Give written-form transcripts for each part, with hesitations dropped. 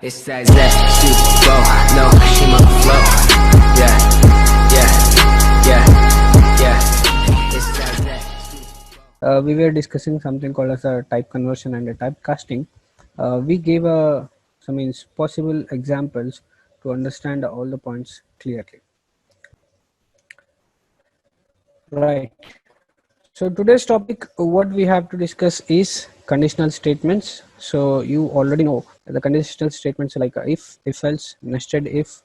It's that she go, no, she on the flow. Yeah, it's that. We were discussing something called as a type conversion and a typecasting. We gave some means possible examples to understand all the points clearly. Right. So today's topic, what we have to discuss is conditional statements. So you already know the conditional statements like if else, nested if,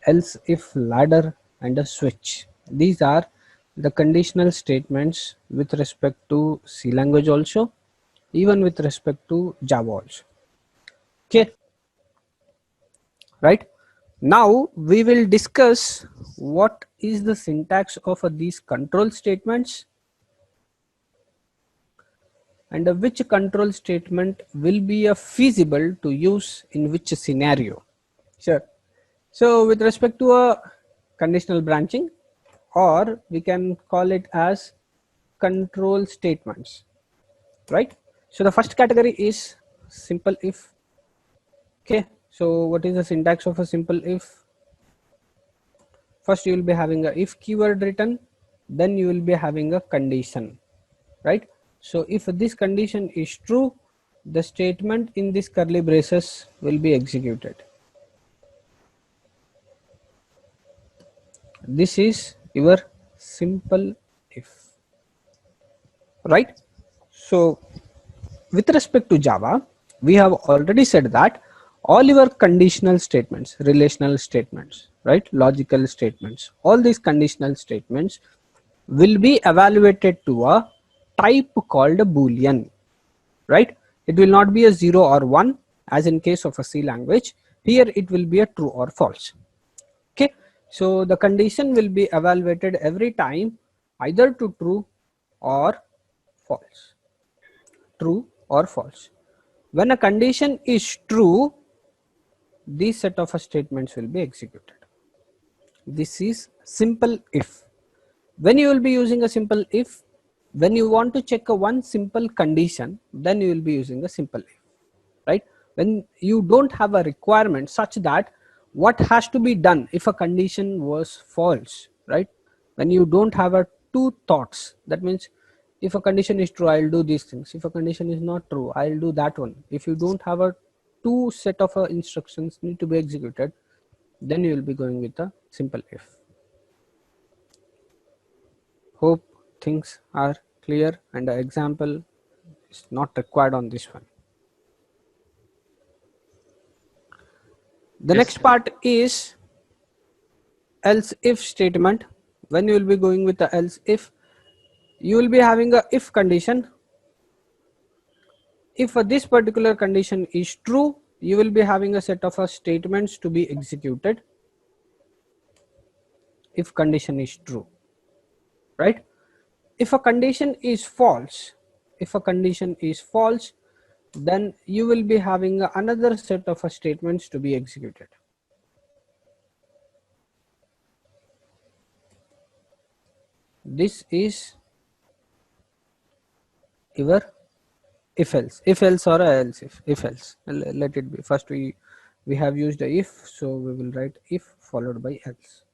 else if, ladder, and a switch. These are the conditional statements with respect to C language also, even with respect to Java also. Okay, right? Now we will discuss what is the syntax of these control statements and which control statement will be feasible to use in which scenario. Sure. So with respect to a conditional branching, or we can call it as control statements, right? So the first category is simple if. Okay, so what is the syntax of a simple if? First you will be having a if keyword written, then you will be having a condition, right? So if this condition is true, the statement in this curly braces will be executed. This is your simple if, right? So with respect to Java, we have already said that all your conditional statements, relational statements, right, logical statements, all these conditional statements will be evaluated to a type called a Boolean, right? It will not be a 0 or 1 as in case of a C language. Here it will be a true or false. Okay, so the condition will be evaluated every time either to true or false. True or false. When a condition is true, this set of statements will be executed. This is simple if. When you will be using a simple if, when you want to check a one simple condition, then you will be using a simple if, right? When you don't have a requirement such that what has to be done if a condition was false, right? When you don't have a two thoughts, that means if a condition is true, I'll do these things. If a condition is not true, I'll do that one. If you don't have a two set of instructions need to be executed, then you will be going with a simple if. Hope things are clear and the example is not required on this one. The next part is else if statement. When you will be going with the else if, you will be having a if condition. If this particular condition is true, you will be having a set of statements to be executed if condition is true, right? If a condition is false, then you will be having another set of statements to be executed. This is your if else or else if else. Let it be. First we have used a if, so we will write if followed by else.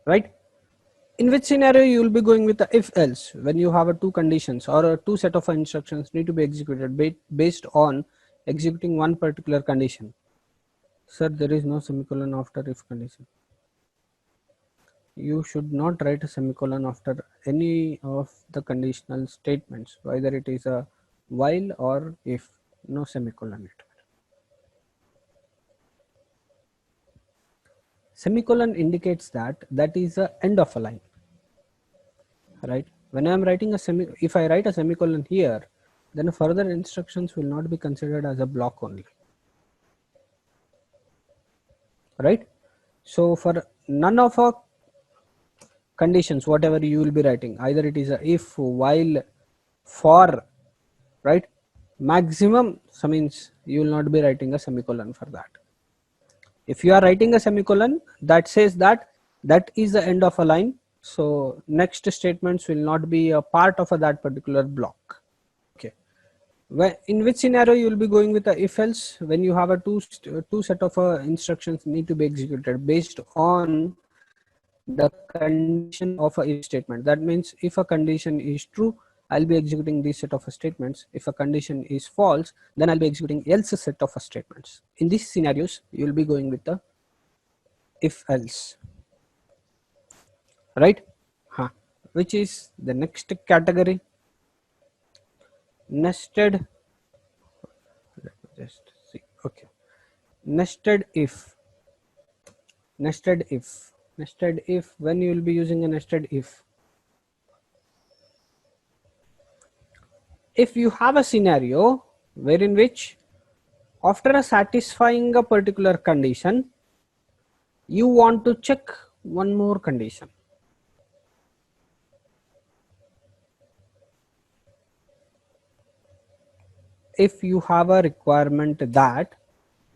Right? In which scenario you will be going with the if else? When you have a two conditions or a two set of instructions need to be executed based on executing one particular condition. Sir, there is no semicolon after if condition. You should not write a semicolon after any of the conditional statements, whether it is a while or if. No semicolon. Semicolon indicates that is the end of a line, right? When I am writing if I write a semicolon here, then further instructions will not be considered as a block only, right? So for none of our conditions, whatever you will be writing, either it is a if, while, for, right? Maximum, so means you will not be writing a semicolon for that. If you are writing a semicolon, that says that is the end of a line. So next statements will not be a part of that particular block. Okay. In which scenario you will be going with the if else? When you have a two set of instructions need to be executed based on the condition of a if statement. That means if a condition is true, I'll be executing this set of statements. If a condition is false, then I'll be executing else set of statements. In these scenarios, you will be going with the if else, right? Which is the next category? Nested. Let me just see. Okay, nested if. Nested if. Nested if. When you will be using a nested if? If you have a scenario wherein which after satisfying a particular condition, you want to check one more condition. If you have a requirement that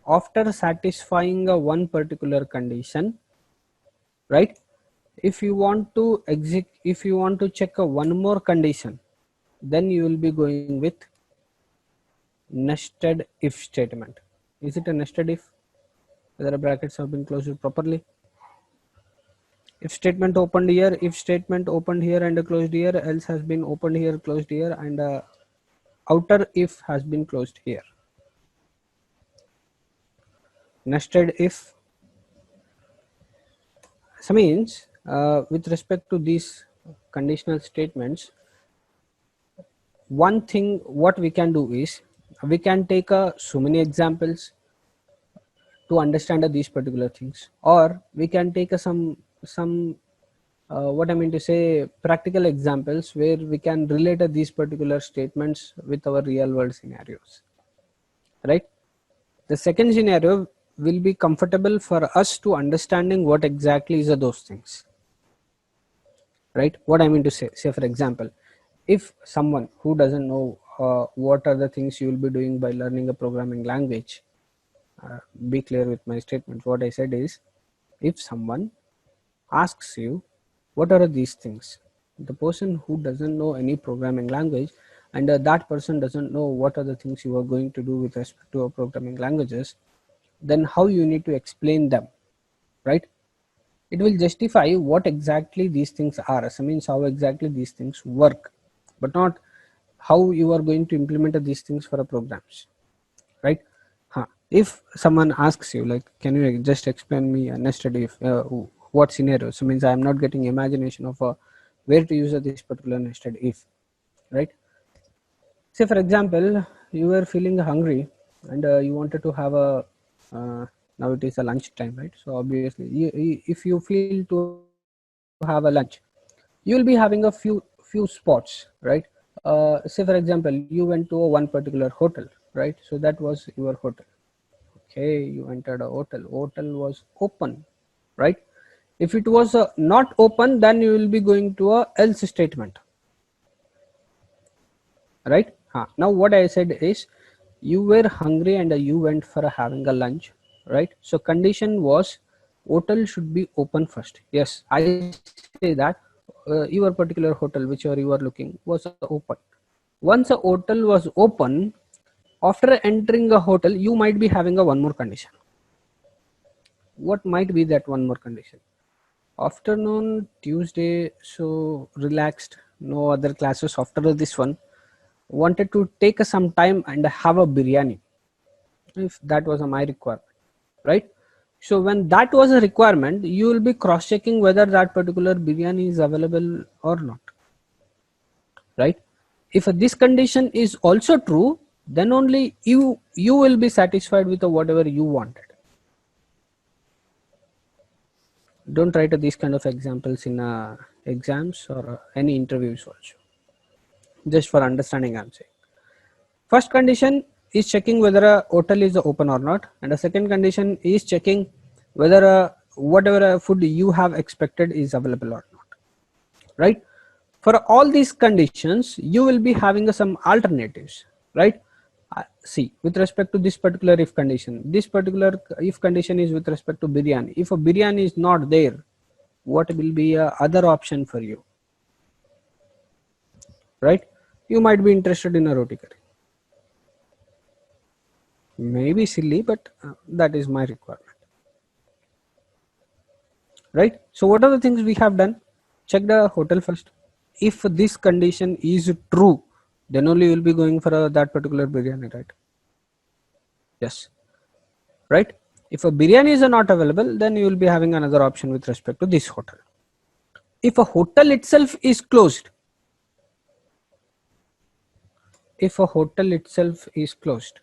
after satisfying a one particular condition, right? If you want to check a one more condition, then you will be going with nested if statement. Is it a nested if? Whether the brackets have been closed properly? If statement opened here, if statement opened here and closed here, else has been opened here, closed here, and outer if has been closed here. Nested if. So means with respect to these conditional statements, one thing what we can do is we can take so many examples to understand these particular things, or we can take some what I mean to say practical examples where we can relate these particular statements with our real world scenarios, right? The second scenario will be comfortable for us to understanding what exactly is those things, right? What I mean to say for example, if someone who doesn't know what are the things you will be doing by learning a programming language, be clear with my statement. What I said is, if someone asks you what are these things, the person who doesn't know any programming language and that person doesn't know what are the things you are going to do with respect to programming languages, then how you need to explain them, right? It will justify what exactly these things are. So means how exactly these things work, but not how you are going to implement these things for a programs, right? If someone asks you like, can you just explain me a nested if, what scenario? So means I am not getting imagination of where to use this particular nested if, right? Say for example, you were feeling hungry and you wanted to have a now it is a lunch time, right? So obviously if you feel to have a lunch, you will be having a few spots, right? Say for example, you went to a one particular hotel, right? So that was your hotel. Okay, you entered a hotel was open, right? If it was not open, then you will be going to a else statement, right? Now what I said is, you were hungry and you went for having a lunch, right? So condition was hotel should be open first. Yes, I say that your particular hotel whichever you are looking was open. Once a hotel was open, after entering a hotel you might be having a one more condition. What might be that one more condition? Afternoon Tuesday, so relaxed, no other classes after this one, wanted to take some time and have a biryani, if that was my requirement, right? So when that was a requirement, you will be cross checking whether that particular biryani is available or not, right? If this condition is also true, then only you will be satisfied with whatever you wanted. Don't write these kind of examples in exams or any interviews also. Just for understanding I'm saying. First condition is checking whether a hotel is open or not, and the second condition is checking whether whatever food you have expected is available or not, right? For all these conditions you will be having some alternatives, right? See, with respect to this particular if condition, this particular if condition is with respect to biryani. If a biryani is not there, what will be a other option for you, right? You might be interested in a roti curry, Maybe silly, but that is my requirement. Right? So what are the things we have done? Check the hotel first. If this condition is true, then only you will be going for that particular biryani, right? Yes. Right? If a biryani is not available, then you will be having another option with respect to this hotel. If a hotel itself is closed, if a hotel itself is closed,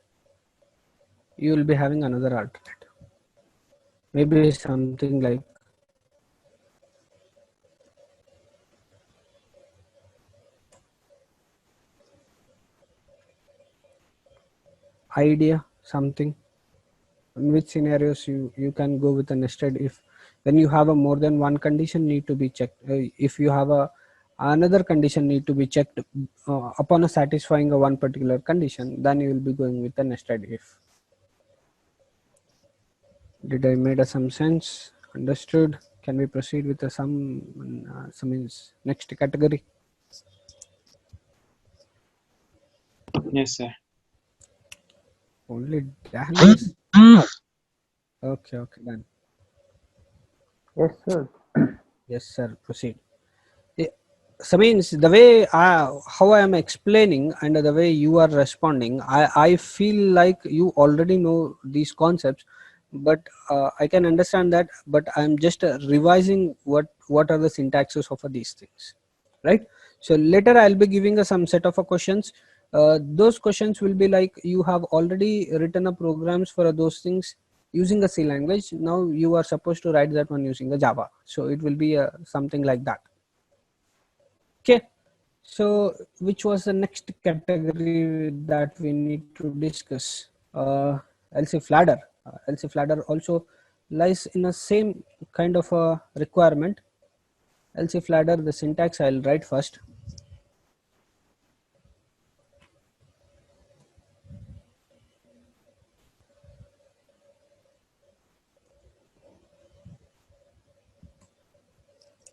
you will be having another alternative. Maybe something like idea, something. In which scenarios you can go with a nested if. When you have a more than one condition need to be checked. If you have a another condition need to be checked upon a satisfying a one particular condition, then you will be going with a nested if. Did I made some sense? Understood? Can we proceed with some means next category? Yes, sir. Only Daniels. Okay, okay, done. Yes, sir. Yes, sir. Proceed. So means the way how I am explaining and the way you are responding, I feel like you already know these concepts, but I can understand that. But I am just revising what are the syntaxes of these things, right? So later I'll be giving some set of questions. Those questions will be like you have already written a programs for those things using a C language. Now you are supposed to write that one using a Java. So it will be something like that. Okay, so which was the next category that we need to discuss? LCF ladder. LCF ladder also lies in a same kind of a requirement. LCF ladder, the syntax I'll write first.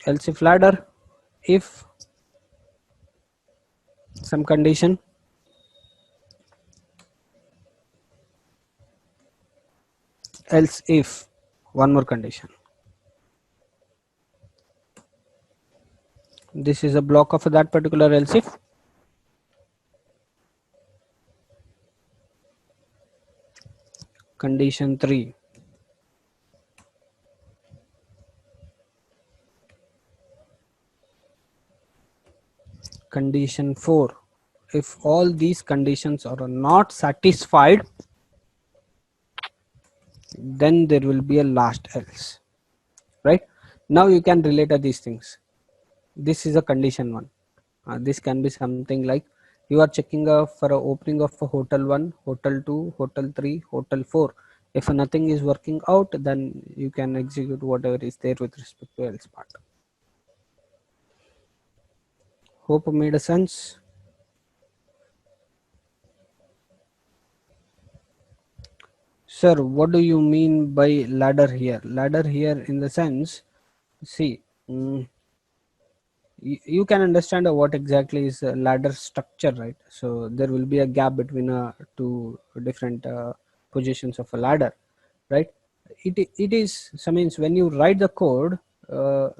LCF ladder, if some condition, else if one more condition. This is a block of that particular else if. Condition 3. Condition 4. If all these conditions are not satisfied, then there will be a last else, right? Now you can relate these things. This is a condition 1. This can be something like you are checking for a opening of a hotel 1, hotel 2, hotel 3, hotel 4. If nothing is working out, then you can execute whatever is there with respect to else part. Hope made sense. Sir, what do you mean by ladder here? Ladder here in the sense, see, you can understand what exactly is a ladder structure, right? So there will be a gap between two different positions of a ladder, right? It is, so means when you write the code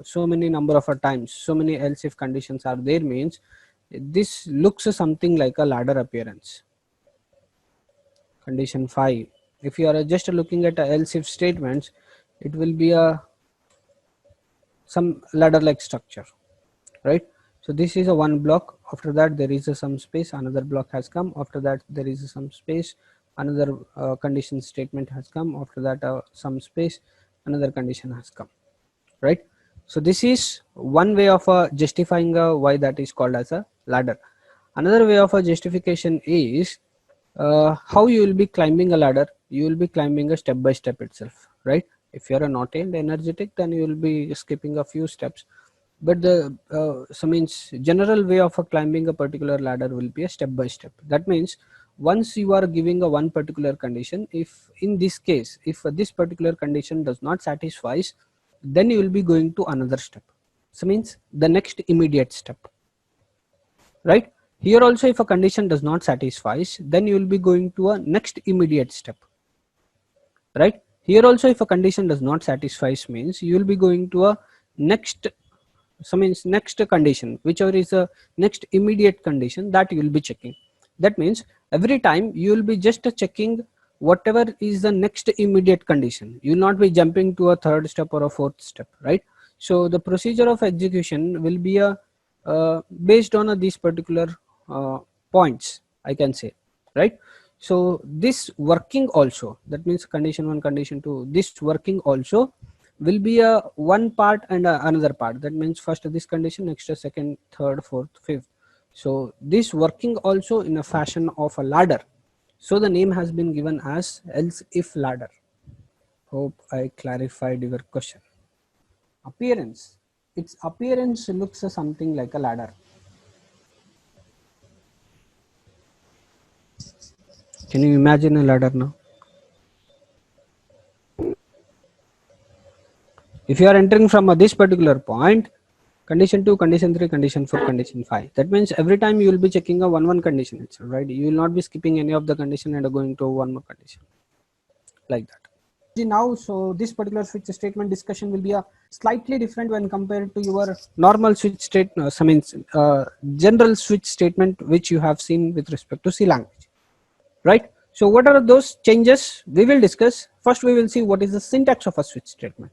so many number of times, so many else if conditions are there, means this looks something like a ladder appearance. Condition 5, if you are just looking at else if statements, it will be a some ladder like structure, right? So this is a one block. After that there is some space, another block has come. After that there is some space, another condition statement has come. After that some space, another condition has come, right? So this is one way of justifying why that is called as a ladder. Another way of a justification is how you will be climbing a ladder. You will be climbing a step by step itself, right? If you are not energetic, then you will be skipping a few steps. But the so means general way of climbing a particular ladder will be a step by step. That means once you are giving a one particular condition, if in this case, if this particular condition does not satisfies, then you will be going to another step. So means the next immediate step, right? Here also, if a condition does not satisfy, then you will be going to a next immediate step, right? Here also, if a condition does not satisfy, means you will be going to a next, so means next condition, whichever is the next immediate condition that you will be checking. That means every time you will be just checking whatever is the next immediate condition. You will not be jumping to a third step or a fourth step, right? So the procedure of execution will be a based on these particular points, I can say, right? So this working also, that means condition 1, condition 2, this working also will be a one part and another part. That means first this condition, next a second, third, fourth, fifth. So this working also in a fashion of a ladder. So the name has been given as else if ladder. Hope I clarified your question. Appearance. Its appearance looks something like a ladder. Can you imagine a ladder now? If you are entering from this particular point, condition 2, condition 3, condition 4, condition 5. That means every time you will be checking a one condition itself, right? You will not be skipping any of the condition and going to one more condition like that. Now, so this particular switch statement discussion will be a slightly different when compared to your normal switch statement, general switch statement which you have seen with respect to C language, right? So what are those changes we will discuss? First, we will see what is the syntax of a switch statement,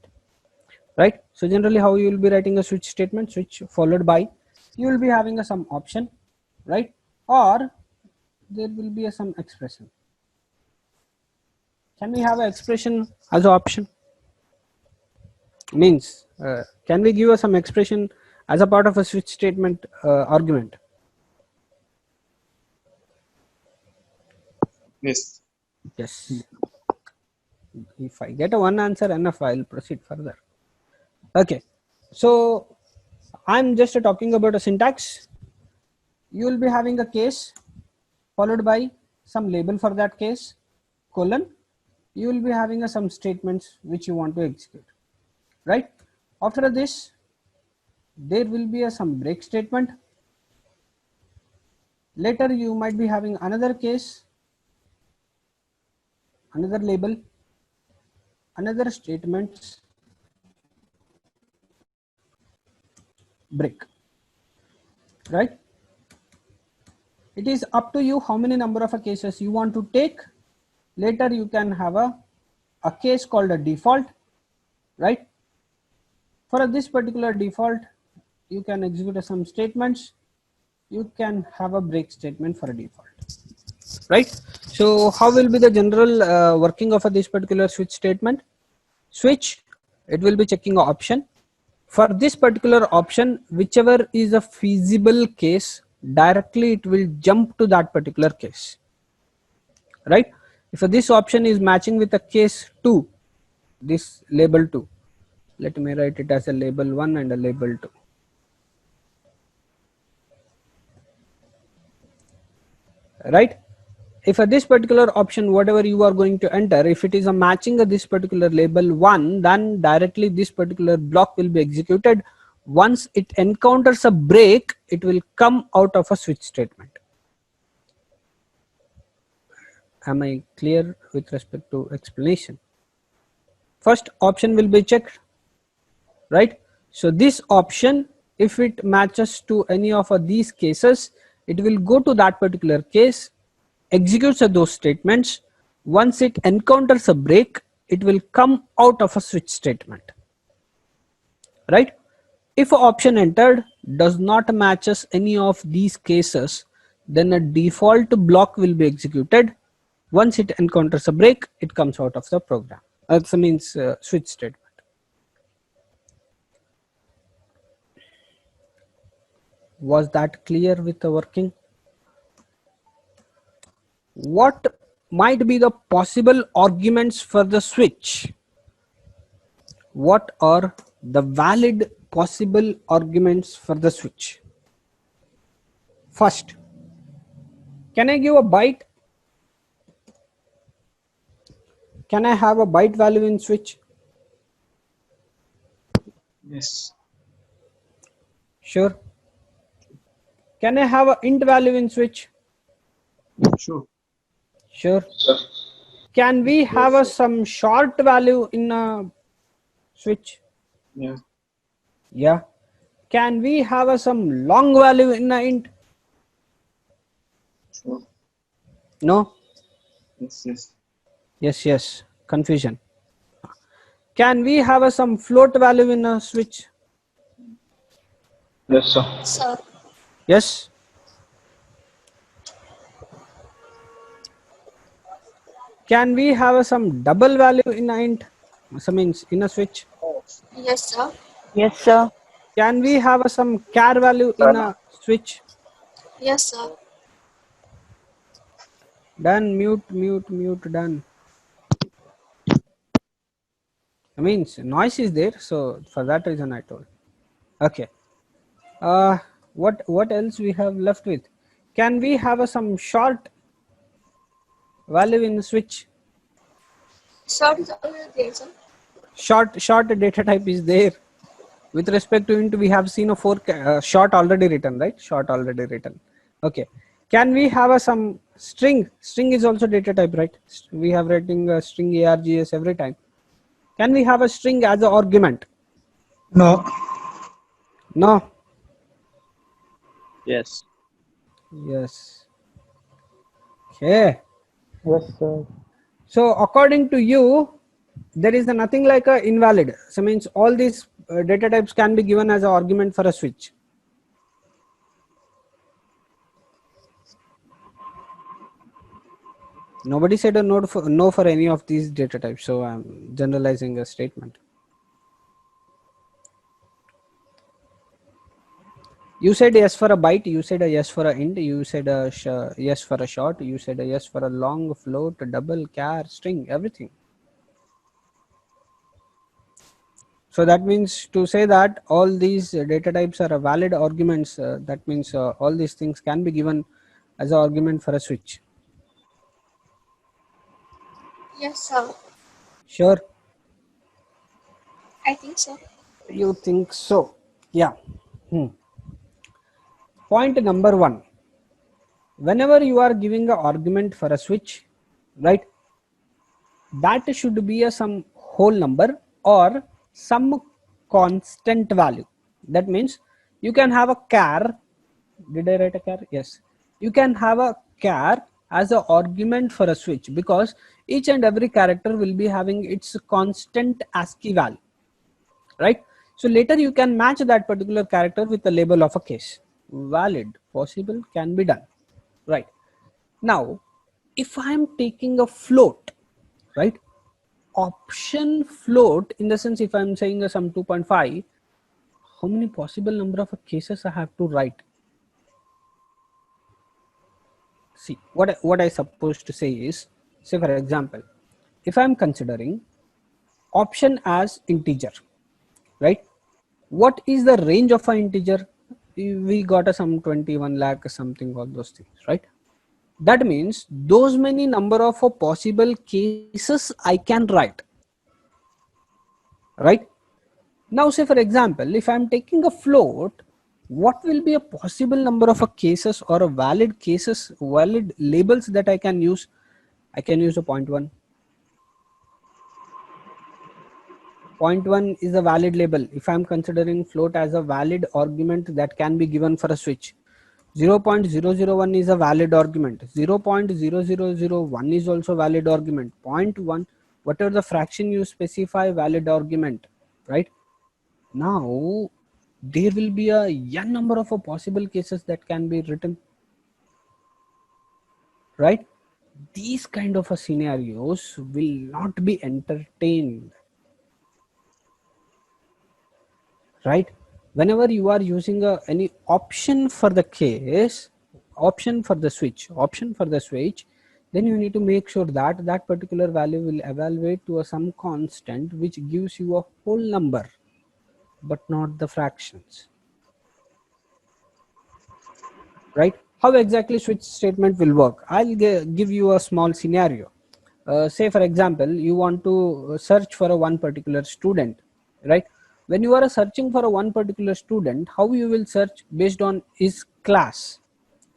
right? So generally how you will be writing a switch statement, switch followed by, you will be having some option, right? Or there will be some expression. Can we have an expression as an option? Means can we give us some expression as a part of a switch statement argument? Yes. Yes. If I get a one answer enough, I'll proceed further. Okay, so I'm just talking about a syntax. You will be having a case followed by some label for that case, colon. You will be having some statements which you want to execute, right? After this, there will be some break statement. Later, you might be having another case, another label, another statements, break, right? It is up to you how many number of cases you want to take. Later you can have a case called a default, right? For this particular default, you can execute some statements. You can have a break statement for a default, right? So how will be the general working of this particular switch statement? Switch, it will be checking an option. For this particular option, whichever is a feasible case, directly it will jump to that particular case, right? If this option is matching with a case 2, this label 2, let me write it as a label 1 and a label 2. Right? If this particular option, whatever you are going to enter, if it is a matching this particular label 1, then directly this particular block will be executed. Once it encounters a break, it will come out of a switch statement. Am I clear with respect to explanation? First option will be checked, right? So this option, if it matches to any of these cases, it will go to that particular case, executes those statements. Once it encounters a break, it will come out of a switch statement, right? If an option entered does not matches any of these cases, then a default block will be executed. Once it encounters a break, it comes out of the program. That means switch statement. Was that clear with the working? What might be the possible arguments for the switch? What are the valid possible arguments for the switch? First, can I give a byte? Can I have a byte value in switch? Yes. Sure. Can I have a int value in switch? Sure. Sure. Can we have a some short value in a switch? Yes. Yeah. Can we have a some long value in a int? Sure. No. Yes. Yes. Yes, yes. Confusion. Can we have a some float value in a switch? Yes, sir. Sir. Yes. Can we have a some double value in a int? So means in a switch. Yes, sir. Yes, sir. Can we have a some char value in a switch? Yes, sir. Done. Mute. Done. I mean, noise is there, so for that reason I told. Okay. What else we have left with? Can we have a some short value in switch? Short is already there, sir. Short data type is there. With respect to int, we have seen a short already written, right? Short already written. Okay. Can we have a some string? String is also data type, right? We have writing a string args every time. Can we have a string as an argument? No. No. Yes. Yes. Okay. Yes, sir. So according to you, there is nothing like a invalid. So means all these data types can be given as an argument for a switch. Nobody said a no for any of these data types. So I'm generalizing a statement. You said yes for a byte, you said a yes for a int, you said a yes for a short, you said a yes for a long, float, double, char, string, everything. So that means to say that all these data types are valid arguments, that means all these things can be given as an argument for a switch. Yes, sir. Sure. I think so. You think so? Yeah. Point number 1. Whenever you are giving an argument for a switch, right, that should be a some whole number or some constant value. That means you can have a char. Did I write a char? Yes. You can have a char as an argument for a switch because each and every character will be having its constant ASCII value, right? So later you can match that particular character with the label of a case. Valid, possible, can be done, right? Now, if I am taking a float, right? Option float, in the sense if I am saying some 2.5, how many possible number of cases I have to write? See, what I supposed to say is, say for example, if I am considering option as integer, right? What is the range of an integer? We got a some 21 lakh something, all those things, right? That means those many number of possible cases I can write, right? Now say for example, if I'm taking a float, what will be a possible number of cases or a valid cases, valid labels that I can use? I can use a 0.1. 0.1 is a valid label if I'm considering float as a valid argument that can be given for a switch. 0.001 is a valid argument. 0.0001 is also valid argument. 0.1, whatever the fraction you specify, valid argument, right? Now there will be a n number of possible cases that can be written, right? These kind of scenarios will not be entertained, right? Whenever you are using any option for the case, option for the switch, then you need to make sure that that particular value will evaluate to some constant which gives you a whole number but not the fractions, right? How exactly switch statement will work? I'll give you a small scenario. Say for example, you want to search for a one particular student, right? When you are searching for a one particular student, how you will search? Based on his class,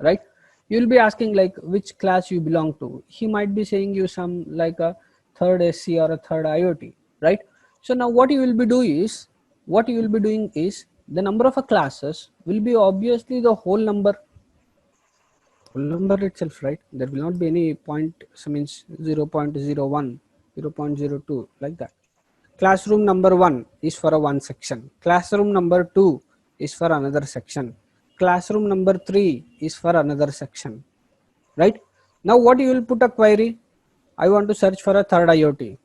right? You'll be asking like which class you belong to. He might be saying you some like a third SC or a third IoT, right? So now what you will be doing is the number of classes will be obviously the whole number itself, right? There will not be any point, so means 0 0.01, 0 0.02 like that. Classroom number 1 is for a one section. Classroom number 2 is for another section. Classroom number 3 is for another section, right? Now what you will put a query? I want to search for a third IoT,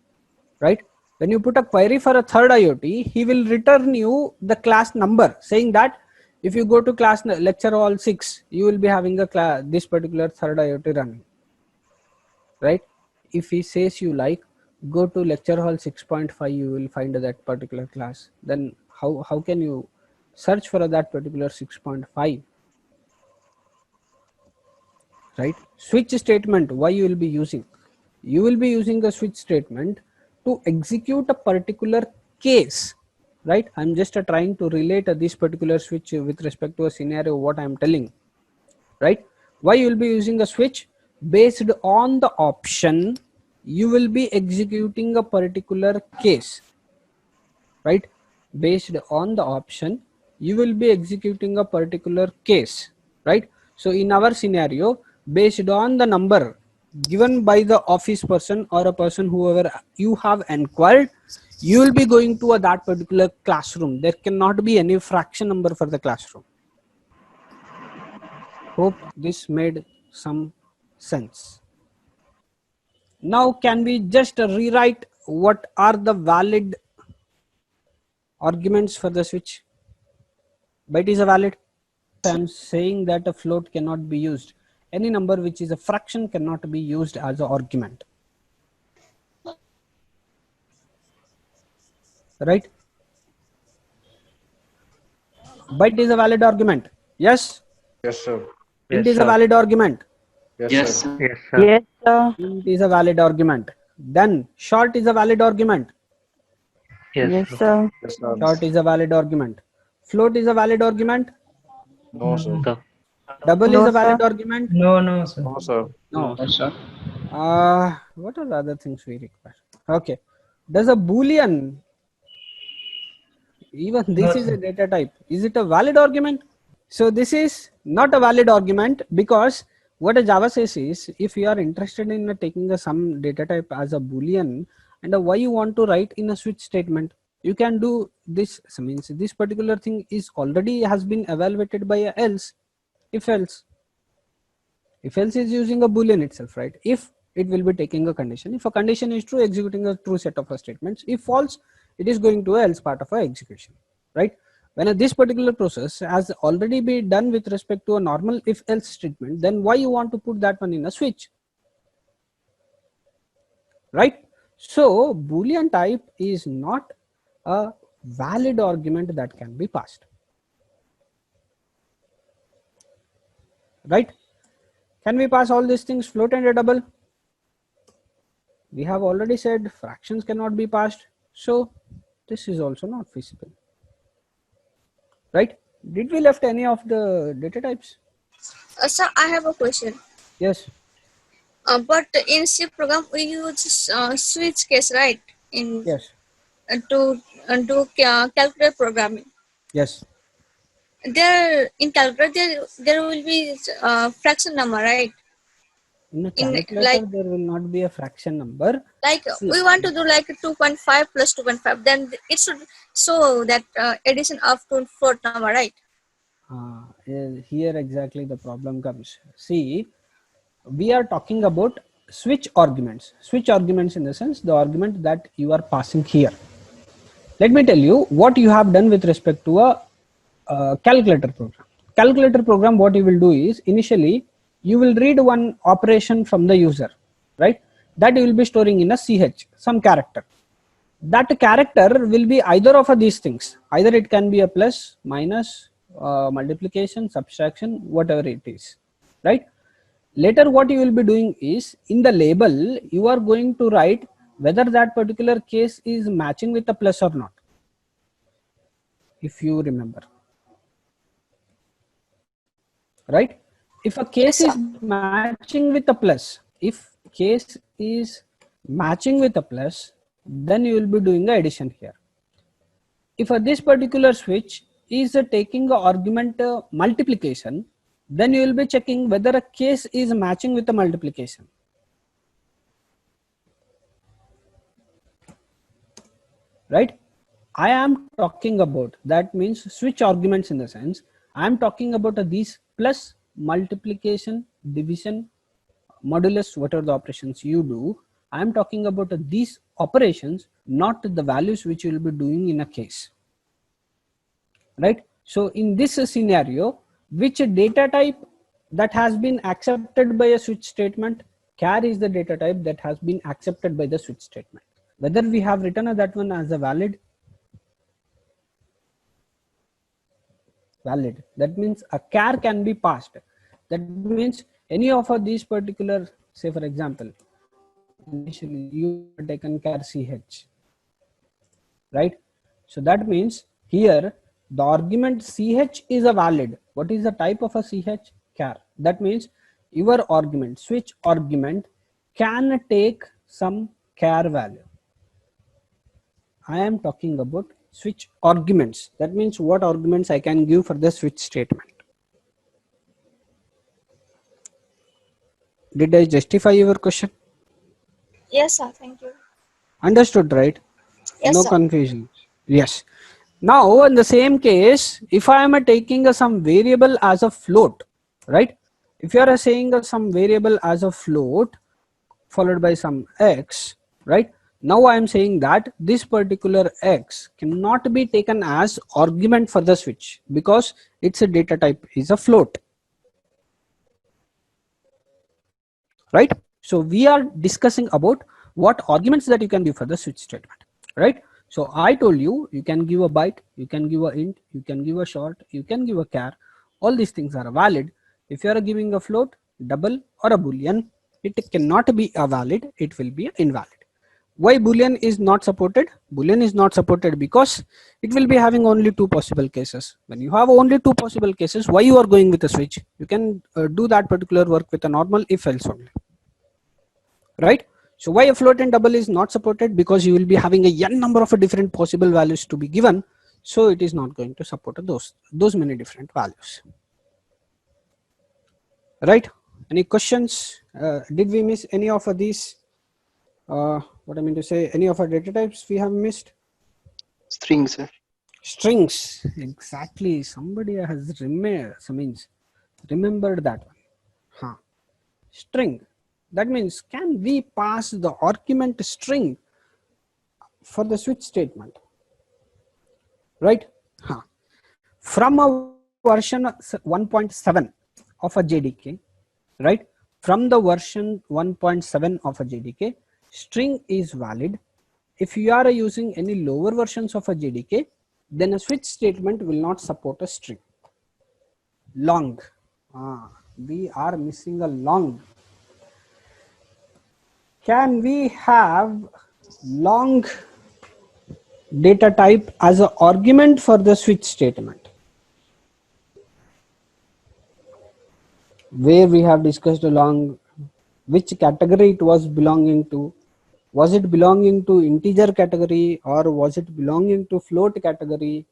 right? When you put a query for a third IoT, he will return you the class number, saying that if you go to class lecture hall 6, you will be having a class, this particular third IoT running, right? If he says you like go to lecture hall 6.5, you will find that particular class. Then how can you search for that particular 6.5? Right? Switch statement, why you will be using? You will be using a switch statement to execute a particular case, right? I'm just trying to relate this particular switch with respect to a scenario what I'm telling, right? Why you will be using a switch? Based on the option, you will be executing a particular case, right? Based on the option, you will be executing a particular case, right? So in our scenario, based on the number given by the office person or a person whoever you have inquired, you will be going to that particular classroom. There cannot be any fraction number for the classroom. Hope this made some sense. Now can we just rewrite what are the valid arguments for the switch? Byte is a valid. I'm saying that a float cannot be used. Any number which is a fraction cannot be used as an argument. Right? Byte is a valid argument. Yes? Yes, sir. Int is a valid argument. Yes, sir. Yes, sir. Yes, sir. Int is a valid argument. Then short is a valid argument. Yes, sir. Yes, sir. Short is a valid argument. Float is a valid argument. No, sir. Double No, is a valid sir. argument. No, sir. No, sir. No. No, sir. What are the other things we require? Okay. Does a boolean, even this No, is sir. a data type, is it a valid argument? So this is not a valid argument, because what a Java says is, if you are interested in taking some data type as a boolean, and why you want to write in a switch statement, you can do this. So means this particular thing is already has been evaluated by a else. If else is using a boolean itself, right? If it will be taking a condition, if a condition is true, executing a true set of statements. If false, it is going to else part of a execution, right? When this particular process has already been done with respect to a normal if else statement, then why you want to put that one in a switch, right? So boolean type is not a valid argument that can be passed, right? Can we pass all these things, float and a double? We have already said fractions cannot be passed, so this is also not feasible, right? Did we left any of the data types? Sir, I have a question. Yes. But in C program we use switch case, right? In Yes. To do calculate programming. Yes. There in calculator there will be fraction number, right? In a In, calculator, like- there will not be a fraction number. Like we want to do like 2.5 plus 2.5, then it should show that addition of 24 number, right? Here exactly the problem comes. See, we are talking about switch arguments. Switch arguments in the sense the argument that you are passing here. Let me tell you what you have done with respect to a calculator program. Calculator program, what you will do is initially you will read one operation from the user, right? That you will be storing in a CH, some character. That character will be either of these things. Either it can be a plus, minus, multiplication, subtraction, whatever it is, right? Later what you will be doing is in the label you are going to write whether that particular case is matching with a plus or not, if you remember. right? If a case Yes, is matching with a plus, if case is matching with a plus, then you will be doing the addition here. If this particular switch is taking the argument multiplication, then you will be checking whether a case is matching with the multiplication. Right? I am talking about, that means switch arguments, in the sense I am talking about these plus, multiplication, division, modulus, whatever the operations you do. I am talking about these operations, not the values which you will be doing in a case. Right? So in this scenario, which data type that has been accepted by a switch statement? Char is the data type that has been accepted by the switch statement. Whether we have written that one as a valid, that means a char can be passed. That means any of these particular, say for example, initially you have taken char ch, right? So that means here the argument ch is a valid. What is the type of a ch? Char. That means your argument, switch argument, can take some char value. I am talking about switch arguments. That means what arguments I can give for the switch statement. Did I justify your question? yes, sir. Thank you. Understood, right? Yes, No sir. confusion. Yes. Now in the same case, if I am taking some variable as a float, right? If you are saying some variable as a float followed by some x, right? Now I am saying that this particular x cannot be taken as argument for the switch because its a data type is a float, right? So we are discussing about what arguments that you can give for the switch statement, right? So I told you, you can give a byte, you can give a int, you can give a short, you can give a char. All these things are valid. If you are giving a float, double or a boolean, it cannot be a valid, it will be invalid. Why boolean is not supported? Boolean is not supported because it will be having only two possible cases. When you have only two possible cases, why you are going with a switch? You can do that particular work with a normal if else only, right? So why a float and double is not supported? Because you will be having a n number of different possible values to be given, so it is not going to support those many different values, right? Any questions? Did we miss any of these? What I mean to say, any of our data types we have missed? String, sir. Strings, exactly. Somebody has remembered that one. Huh. String. That means, can we pass the argument string for the switch statement, right? Huh. From a version 1.7 of a JDK, right? From the version 1.7 of a JDK, string is valid. If you are using any lower versions of a JDK, then a switch statement will not support a string. Long. We are missing a long. Can we have long data type as an argument for the switch statement? Where we have discussed along which category it was belonging to. Was it belonging to integer category or was it belonging to float category?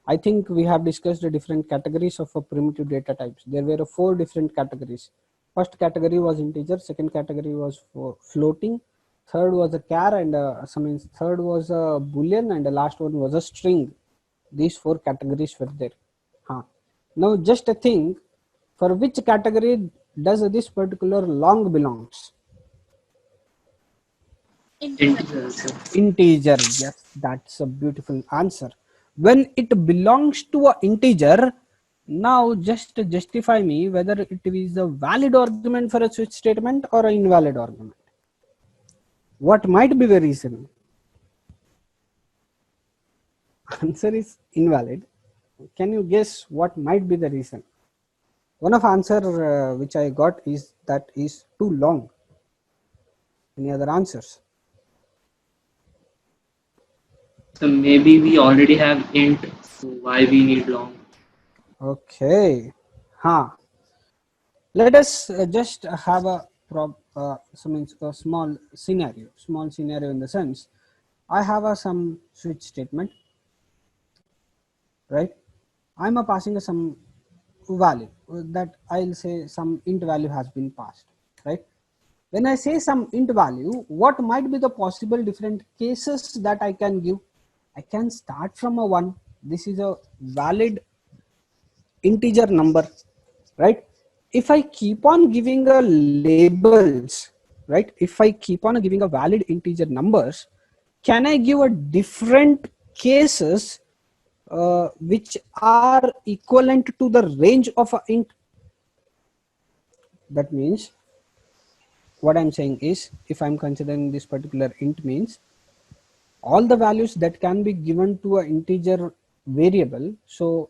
I think we have discussed the different categories of a primitive data types. There were 4 different categories. First category was integer, second category was for floating, third was a char, and third was a boolean, and the last one was a string. These 4 categories were there. Now just a thing, for which category does this particular long belongs? Integer, sir. Integer. Yes, that's a beautiful answer. When it belongs to an integer, now just justify me whether it is a valid argument for a switch statement or an invalid argument. What might be the reason? Answer is invalid. Can you guess what might be the reason? One of answer which I got is that is too long. Any other answers? So maybe we already have int, so why we need long? Okay. Ha. Let us just have a a small scenario in the sense, I have some switch statement, right? I'm passing some value that I'll say some int value has been passed, right? When I say some int value, what might be the possible different cases that I can give? I can start from a 1. This is a valid integer number, right? If I keep on giving a labels, right? If I keep on giving a valid integer numbers, can I give a different cases which are equivalent to the range of a int? That means what I'm saying is, if I'm considering this particular int means all the values that can be given to an integer variable, so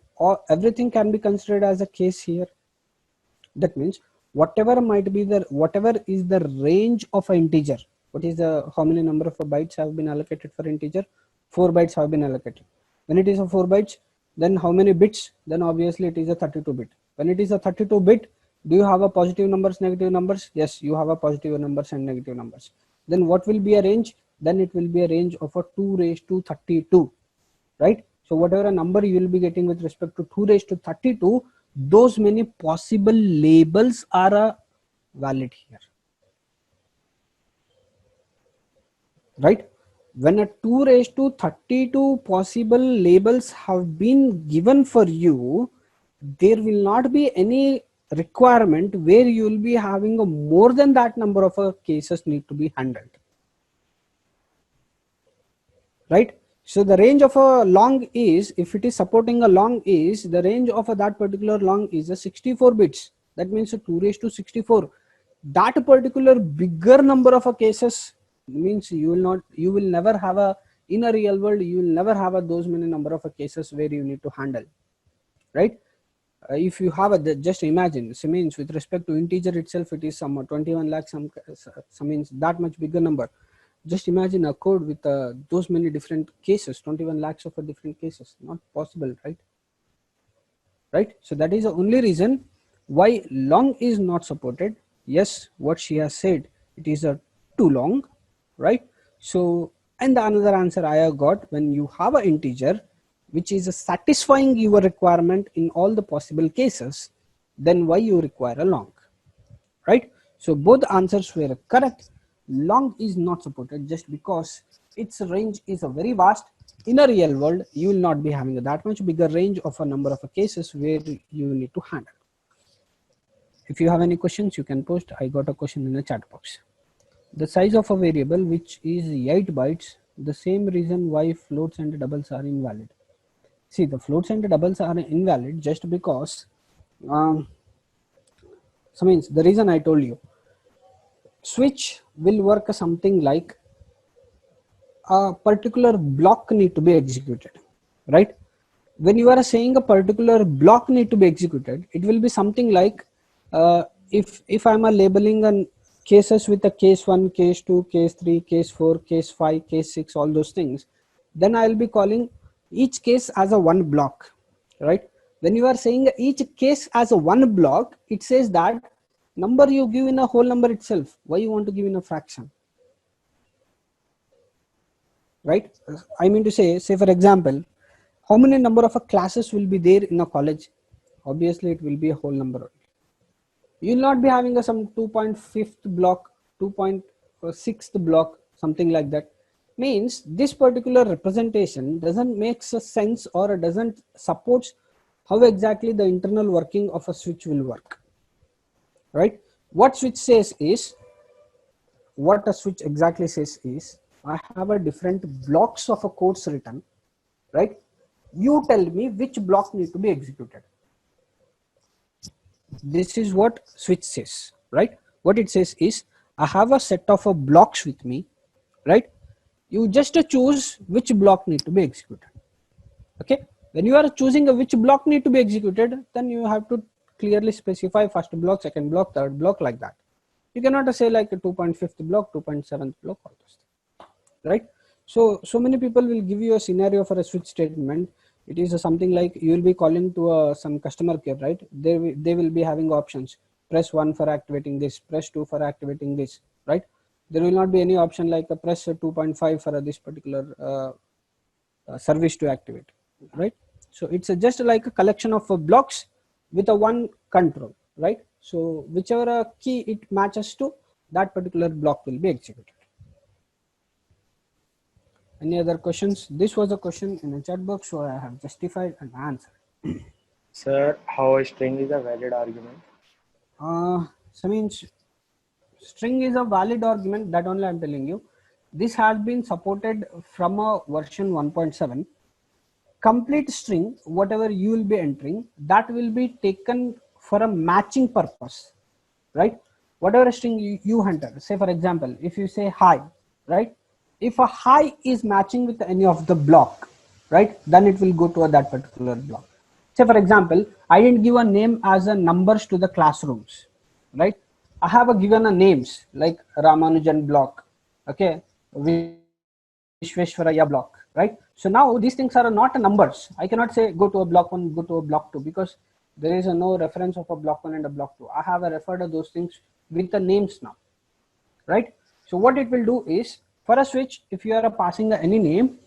everything can be considered as a case here. That means whatever is the range of an integer, what is the how many number of bytes have been allocated for integer? 4 bytes have been allocated. When it is a 4 bytes, then how many bits? Then obviously it is a 32 bit. When it is a 32 bit, do you have a positive numbers, negative numbers? Yes, you have a positive numbers and negative numbers. Then what will be a range? Then it will be a range of a 2 raised to 32, right? So whatever number you will be getting with respect to 2 raised to 32, those many possible labels are valid here, right? When a 2 raised to 32 possible labels have been given for you, there will not be any requirement where you will be having a more than that number of cases need to be handled, right? So the range of a long is, if it is supporting a long is, the range of that particular long is a 64 bits. That means a 2 raised to 64. That particular bigger number of cases means you will never have in a real world, you will never have those many number of cases where you need to handle, right? If you have just imagine, so means with respect to integer itself, it is some 21 lakhs, some means that much bigger number. Just imagine a code with those many different cases, 21 lakhs of different cases, not possible, right? Right. So that is the only reason why long is not supported. Yes, what she has said, it is too long, right? So, and the another answer I have got, when you have an integer which is satisfying your requirement in all the possible cases, then why you require a long, right? So both answers were correct. Long is not supported just because its range is a very vast. In a real world, you will not be having that much bigger range of a number of cases where you need to handle. If you have any questions, you can post. I got a question in the chat box. The size of a variable which is 8 bytes, the same reason why floats and doubles are invalid. See, the floats and doubles are invalid just because so means the reason I told you, switch will work something like a particular block need to be executed, right? When you are saying a particular block need to be executed, it will be something like if I'm labeling an cases with a case 1, case 2, case 3, case 4, case 5, case 6, all those things, then I'll be calling each case as a one block, right? When you are saying each case as a one block, it says that number you give in a whole number itself. Why you want to give in a fraction, right? I mean to say for example, how many number of classes will be there in a college? Obviously, it will be a whole number. You will not be having some 2.5th block, 2.6th block, something like that. Means this particular representation doesn't make sense or doesn't support how exactly the internal working of a switch will work, right? What switch says is, what a switch exactly says is, I have a different blocks of a codes written, right? You tell me which block need to be executed. This is what switch says, right? What it says is, I have a set of blocks with me, right? You just choose which block need to be executed. Okay, when you are choosing which block need to be executed, then you have to clearly specify first block, second block, third block, like that. You cannot say like a 2.5th block, 2.7th block, all those things, right? So many people will give you a scenario for a switch statement. It is something like you will be calling to some customer care, right? They will be having options. Press 1 for activating this, press 2 for activating this, right? There will not be any option like a press 2.5 for this particular service to activate, right? So it's just like a collection of blocks with a one control, right? So whichever key it matches to, that particular block will be executed. Any other questions? This was a question in the chat box, so I have justified and answered. Sir, how a string is a valid argument? So means string is a valid argument, that only I'm telling you. This has been supported from a version 1.7. Complete string, whatever you will be entering, that will be taken for a matching purpose, right? Whatever string you enter, say for example, if you say hi, right? If a hi is matching with any of the block, right, then it will go to that particular block. Say for example, I didn't give a name as a numbers to the classrooms, right? I have given a names like Ramanujan block, okay, Vishweshwaraya block, right? So now these things are not numbers. I cannot say go to a block 1, go to a block 2, because there is no reference of a block 1 and a block 2. I have referred to those things with the names now, right? So what it will do is, for a switch, if you are passing any name,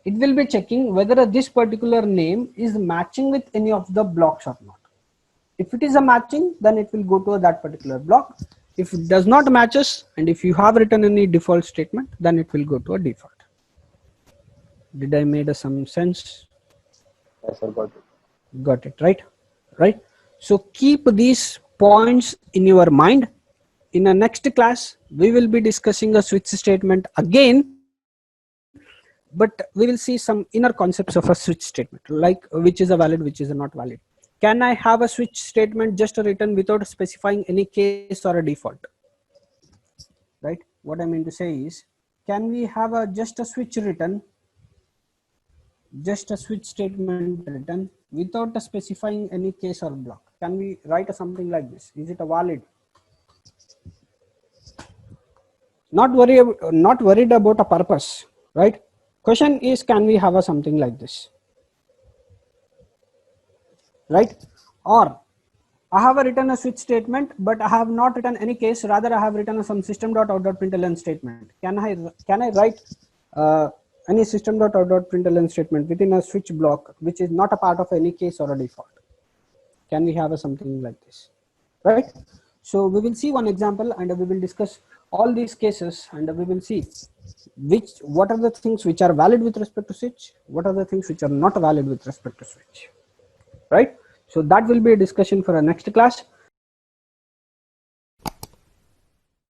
it will be checking whether this particular name is matching with any of the blocks or not. If it is a matching, then it will go to that particular block. If it does not matches, and if you have written any default statement, then it will go to a default. Did I made some sense? Yes, sir, got it. Got it, right? Right. So keep these points in your mind. In the next class, we will be discussing a switch statement again, but we will see some inner concepts of a switch statement, like which is a valid, which is a not valid. Can I have a switch statement just written without specifying any case or a default? Right. What I mean to say is, can we have just a switch written, just a switch statement written without specifying any case or block? Can we write something like this? Is it a valid? Not worried about a purpose, right? Question is, can we have something like this, right? Or I have written a switch statement, but I have not written any case. Rather, I have written some system.out.println statement. Can I write any system.out.println statement within a switch block, which is not a part of any case or a default? Can we have something like this, right? So we will see one example, and we will discuss all these cases, and we will see what are the things which are valid with respect to switch, what are the things which are not valid with respect to switch, right? So that will be a discussion for our next class.